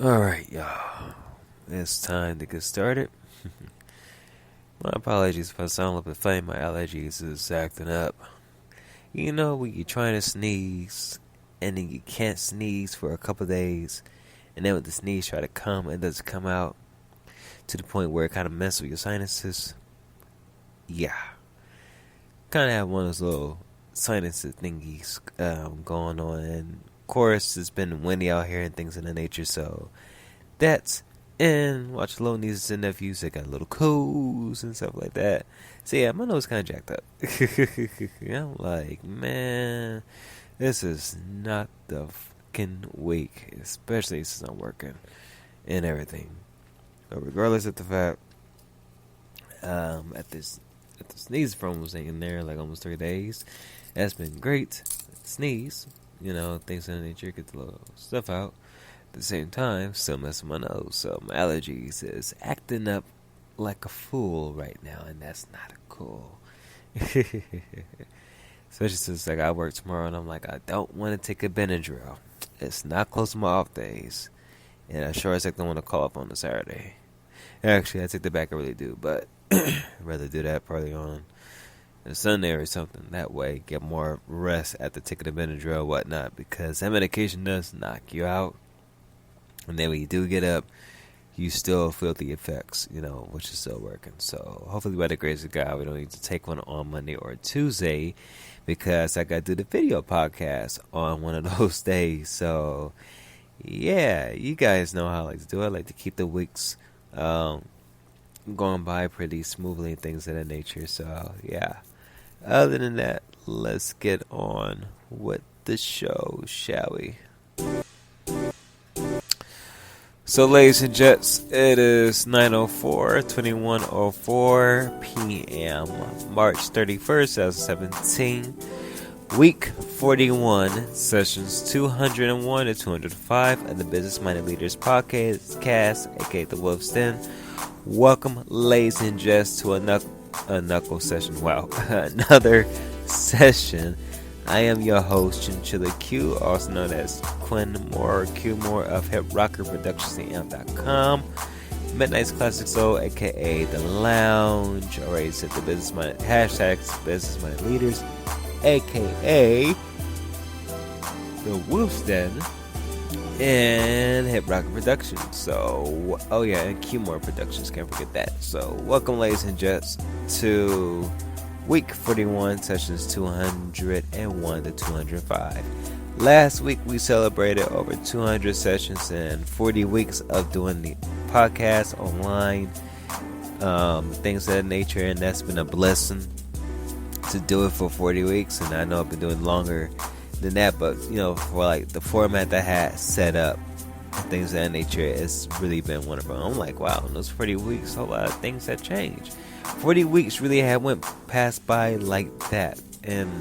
Alright, y'all. It's time to get started. My apologies if I sound a little bit funny. My allergies is acting up. You know, when you're trying to sneeze, and then you can't sneeze for a couple days, and then when the sneeze try to come, it doesn't come out to the point where it kind of messes with your sinuses. Yeah. Kind of have one of those little sinuses thingies going on. And of course, it's been windy out here and things of that nature, so that's and watch little nieces and nephews. They got little colds and stuff like that. So yeah, my nose kind of jacked up. I'm like, man, this is not the fucking week, especially since I'm working and everything. But regardless of the fact, at this sneeze from was in there like almost 3 days. That's been great. Sneeze, things of that nature, get the little stuff out. At the same time, still messing my nose. So my allergies is acting up like a fool right now, and that's not cool. Especially since I got work tomorrow, and I'm like, I don't want to take a Benadryl. It's not close to my off days, and I sure as heck don't want to call up on a Saturday. Actually, I take the back, I really do, but I'd rather do that probably on a Sunday or something. That way, get more rest after taking the Benadryl or whatnot, because that medication does knock you out. And then when you do get up, you still feel the effects, which is still working. So hopefully by the grace of God, we don't need to take one on Monday or Tuesday, because I got to do the video podcast on one of those days. So yeah, you guys know how I like to do it. I like to keep the weeks going by pretty smoothly and things of that nature. So yeah, other than that, let's get on with the show, shall we? So, ladies and gents, it is 21:04 p.m., March 31st, 2017, week 41, sessions 201 to 205 of the Business Minded Leaders Podcast, aka The Wolf's Den. Welcome, ladies and gents, to a knuckle session. Wow, another session. I am your host, Chinchilla Q, also known as Quinn Moore, Q Moore of HipRockerProductionsAM.com. Midnight's Classic Soul, aka The Lounge. Already said the Business Minded hashtags, Business Minded Leaders, aka The Wolf's Den, and Hip Rocker Productions. So, oh yeah, and Q Moore Productions, can't forget that. So, welcome, ladies and gents, to Week 41, sessions 201 to 205. Last week, we celebrated over 200 sessions and 40 weeks of doing the podcast online, things of that nature, and that's been a blessing to do it for 40 weeks. And I know I've been doing longer than that, but for like the format that I had set up and things of that nature, it's really been wonderful. I'm like, wow, in those 40 weeks, a whole lot of things have changed. 40 weeks really went past by like that, and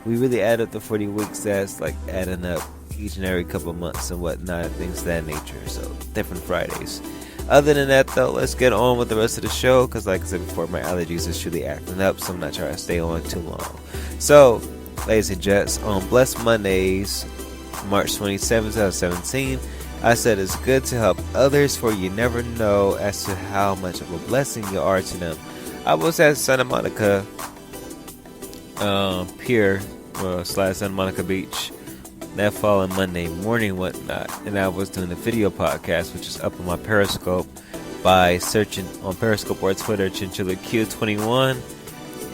we really added up the 40 weeks. That's like adding up each and every couple of months and whatnot, things of that nature. So different Fridays. Other than that, though, let's get on with the rest of the show, because like I said before, my allergies is truly acting up, so I'm not trying to stay on too long. So, ladies and gents, on Blessed Mondays, March 27th, 2017, I said it's good to help others, for you never know as to how much of a blessing you are to them. I was at Santa Monica Pier / Santa Monica Beach that following Monday morning, whatnot, and I was doing the video podcast, which is up on my Periscope by searching on Periscope or Twitter Chinchilla Q21,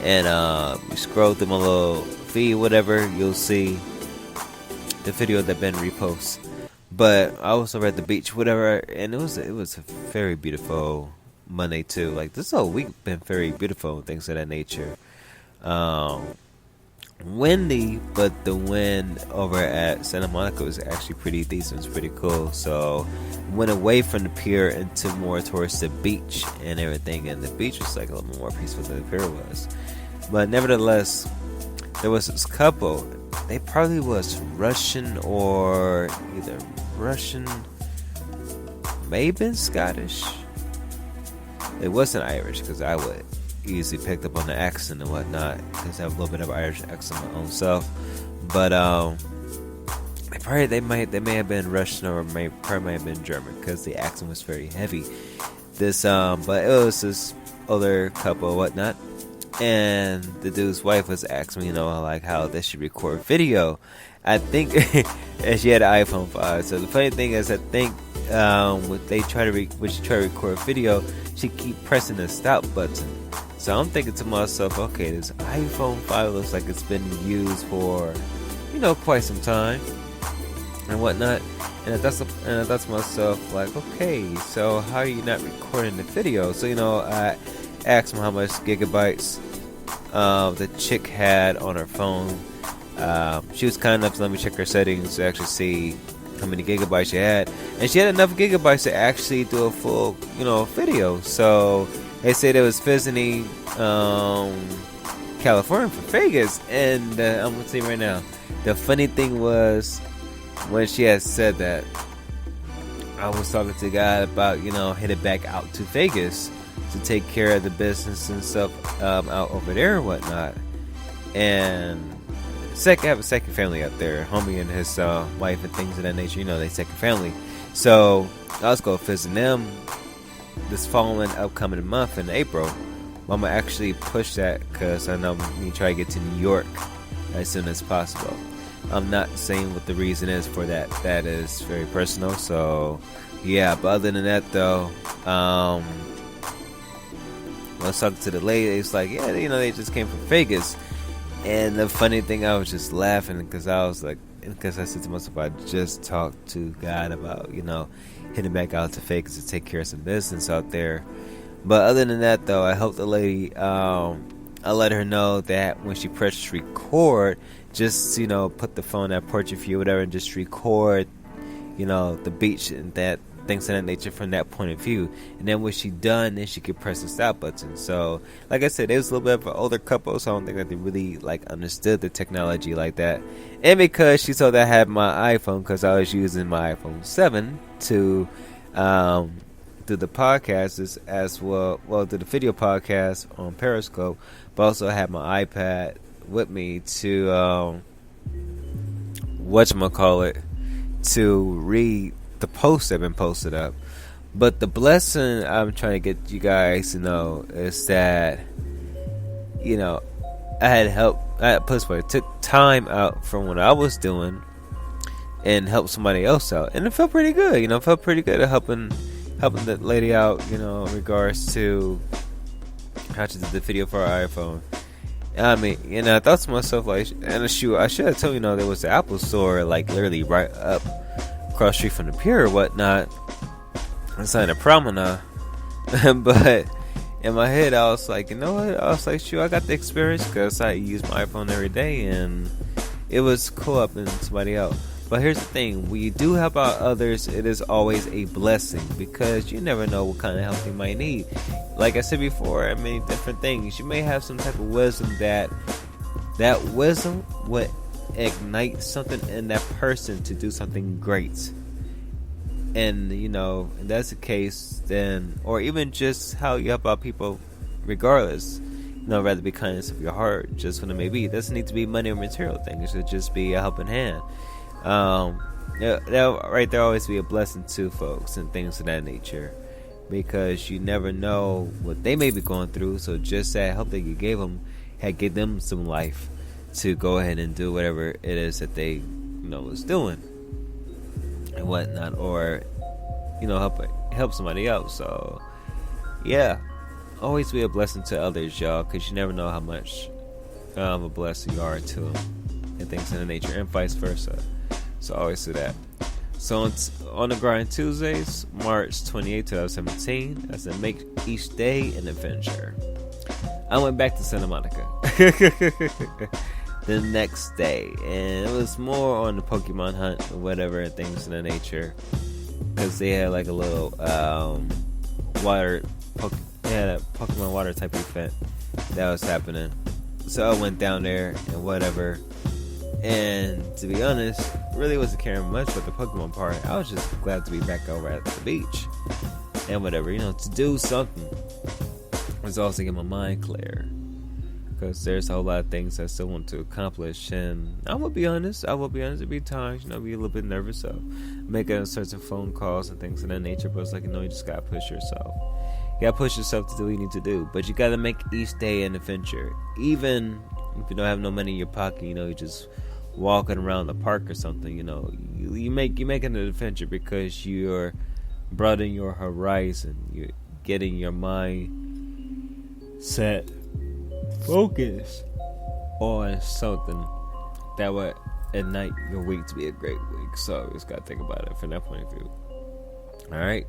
and you scroll through my little feed, whatever, you'll see the video that Ben reposts. But I also at the beach, whatever, and it was a very beautiful Monday too. Like, this whole week been very beautiful and things of that nature. Windy, but the wind over at Santa Monica was actually pretty decent. It's pretty cool. So went away from the pier into more towards the beach and everything, and the beach was like a little more peaceful than the pier was. But nevertheless, there was this couple. They probably was Russian, or either Russian, maybe Scottish. It wasn't Irish, because I would easily pick up on the accent and whatnot, because I have a little bit of Irish accent my own self. But they Probably they may have been Russian or probably might have been German because the accent was very heavy. But it was this older couple or whatnot, and the dude's wife was asking me, like how they should record video. I think, and she had an iPhone 5. So the funny thing is, I think when she try to record video, she keep pressing the stop button. So I'm thinking to myself, okay, this iPhone 5 looks like it's been used for, quite some time and whatnot. And I thought to myself, like, okay, so how are you not recording the video? So, I asked him how much gigabytes the chick had on her phone. She was kind enough to let me check her settings to actually see how many gigabytes she had. And she had enough gigabytes to actually do a full, video. So they said it was visiting California for Vegas. And I'm going to say right now, the funny thing was, when she had said that, I was talking to God about, heading back out to Vegas to take care of the business and stuff out over there and whatnot. And I have a second family out there, homie and his wife and things of that nature. They second family. So I was going to visit them this following upcoming month in April. Well, I'm going to actually push that because I know I'm going to try to get to New York as soon as possible. I'm not saying what the reason is for that. That is very personal. So, yeah. But other than that, though, I was talking to the lady. It's like, yeah, they just came from Vegas. And the funny thing, I was just laughing because I said to myself, I just talked to God about, heading back out to Vegas to take care of some business out there. But other than that, though, I helped the lady. I let her know that when she presses record, just, put the phone at portrait view, whatever, and just record, the beach and that things of that nature from that point of view. And then when she done, then she could press the stop button. So, like I said, it was a little bit of an older couple, so I don't think that they really, understood the technology like that. And because she saw that I had my iPhone, because I was using my iPhone 7 to do the podcast as well, do the video podcast on Periscope, but also I had my iPad with me to to read the posts that have been posted up. But the blessing I'm trying to get you guys to know is that I took time out from what I was doing and helped somebody else out, and it felt pretty good. It felt pretty good at helping the lady out, in regards to how to do the video for our iPhone. I mean, I thought to myself, like, and shoot, I should have told there was the Apple Store, literally right up across the street from the pier or whatnot, inside the promenade. But in my head, I was like, what? I was like, shoot, I got the experience because I use my iPhone every day, and it was cool helping somebody out. But here's the thing, when you do help out others, it is always a blessing because you never know what kind of help you might need. Like I said before, many different things. You may have some type of wisdom that wisdom would ignite something in that person to do something great. And, if that's the case, then, or even just how you help out people regardless, rather be kindness of your heart, just what it may be. It doesn't need to be money or material thing. It should just be a helping hand. That'll right there always be a blessing to folks and things of that nature, because you never know what they may be going through. So just that help that you gave them gave them some life to go ahead and do whatever it is that they was doing and whatnot, or help somebody else. So yeah, always be a blessing to others, y'all, because you never know how much of a blessing you are to them and things of that nature, and vice versa. So always do that. So on the Grind Tuesdays, March 28, 2017, I said make each day an adventure. I went back to Santa Monica the next day, and it was more on the Pokemon hunt or whatever and things of that nature, because they had a little they had a Pokemon water type event that was happening. So I went down there and whatever. And to be honest, really wasn't caring much about the Pokemon part. I was just glad to be back over at the beach and whatever, to do something was also get my mind clear. because there's a whole lot of things I still want to accomplish. And I will be honest, there'll be times, be a little bit nervous, so making certain phone calls and things of that nature. But it's like, you just gotta push yourself. You gotta push yourself to do what you need to do. But you gotta make each day an adventure. Even if you don't have no money in your pocket, you're just walking around the park or something, you make it an adventure, because you're broadening your horizon. You're getting your mind set, focused on something that would ignite your week to be a great week. So you just gotta think about it from that point of view. Alright.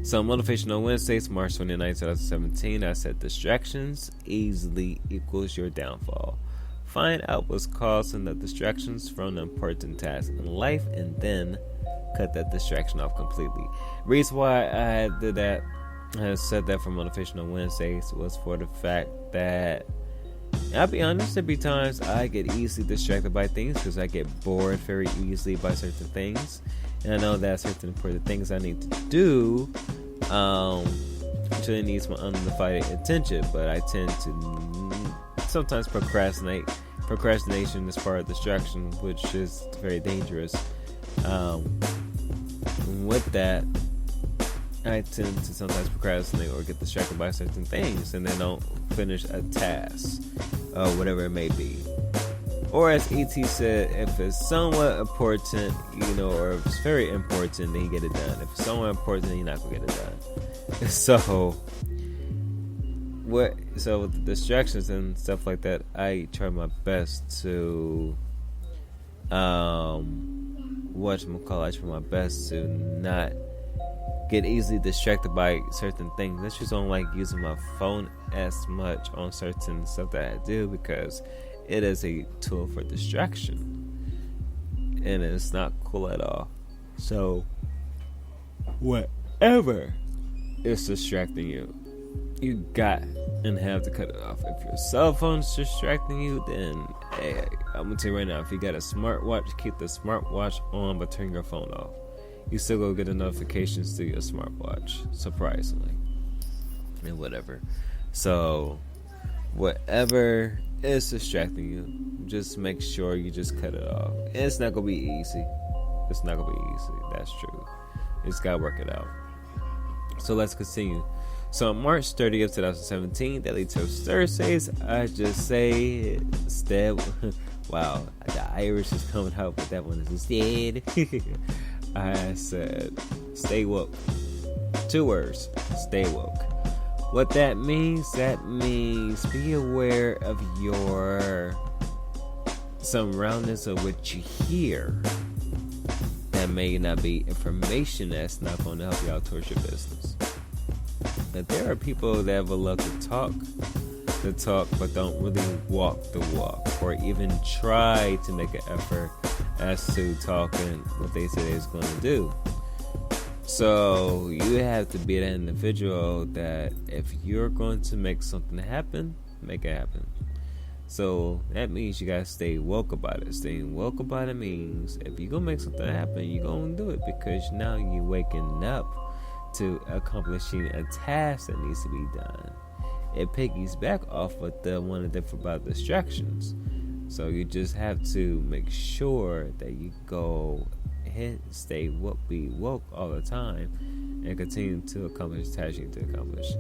So Motivational Wednesdays, March 29, 2017. I said distractions easily equals your downfall. Find out what's causing the distractions from the important tasks in life, and then cut that distraction off completely. Reason why I did that, I said that for Motivational Wednesdays, was for the fact that, I'll be honest, there'll be times I get easily distracted by things because I get bored very easily by certain things. And I know that certain important things I need to do actually needs my undivided attention, but I tend to sometimes procrastinate. Procrastination is part of distraction, which is very dangerous. With that, I tend to sometimes procrastinate or get distracted by certain things, and then don't finish a task, whatever it may be. Or as E.T. said, if it's somewhat important, or if it's very important, then you get it done. If it's somewhat important, then you're not going to get it done. So with the distractions and stuff like that, I try my best to, I try my best to not get easily distracted by certain things. I just don't like using my phone as much on certain stuff that I do, because it is a tool for distraction, and it's not cool at all. So whatever is distracting you, you got and have to cut it off. If your cell phone's distracting you, then hey, I'm gonna tell you right now, if you got a smartwatch, keep the smartwatch on but turn your phone off. You still go get the notifications through your smartwatch, surprisingly, and whatever. So whatever is distracting you, just make sure you just cut it off. And it's not gonna be easy. That's true. You just gotta work it out. So let's continue. So on March 30th, 2017, Daily Toast Thursdays, I just say wow, the Irish is coming out, but that one is instead. I said stay woke. 2 words, stay woke. What that means be aware of your surroundings, of what you hear. That may not be information that's not going to help you out towards your business. But there are people that will love to talk but don't really walk the walk, or even try to make an effort as to talking what they say they're going to do. So you have to be that individual that if you're going to make something happen, make it happen. So that means you gotta stay woke about it. Staying woke about it means if you're gonna make something happen, you're gonna do it, because now you're waking up to accomplishing a task that needs to be done. It piggies back off with the one about distractions. So you just have to make sure that you go ahead, stay woke, be woke all the time, and continue to accomplish the task you need to accomplish.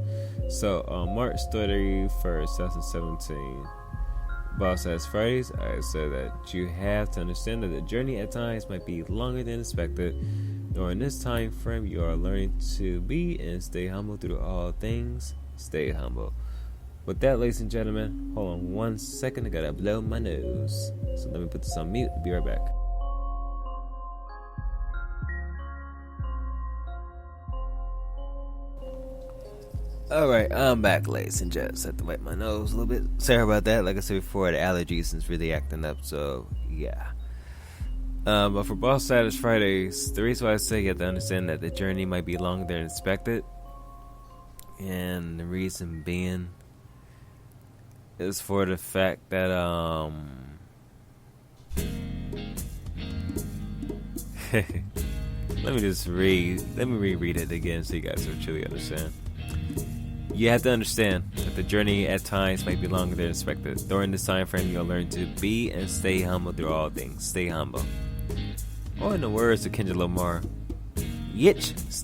So on March 31st, 2017, Boss Ass Fridays, I said that you have to understand that the journey at times might be longer than expected. During this time frame, you are learning to be and stay humble through all things. Stay humble. With that, ladies and gentlemen, hold on 1 second. I gotta blow my nose. So let me put this on mute. Be right back. Alright, I'm back, ladies and gents. I have to wipe my nose a little bit. Sorry about that. Like I said before, the allergies is really acting up, so yeah. But for Boss Status Fridays, the reason why I say you have to understand that the journey might be longer than expected, and the reason being is for the fact that let me reread it again so you guys will truly understand. You have to understand that the journey at times might be longer than expected. During this time frame, you'll learn to be and stay humble through all things. Stay humble. Or in the words of Kendrick Lamar, Yitch.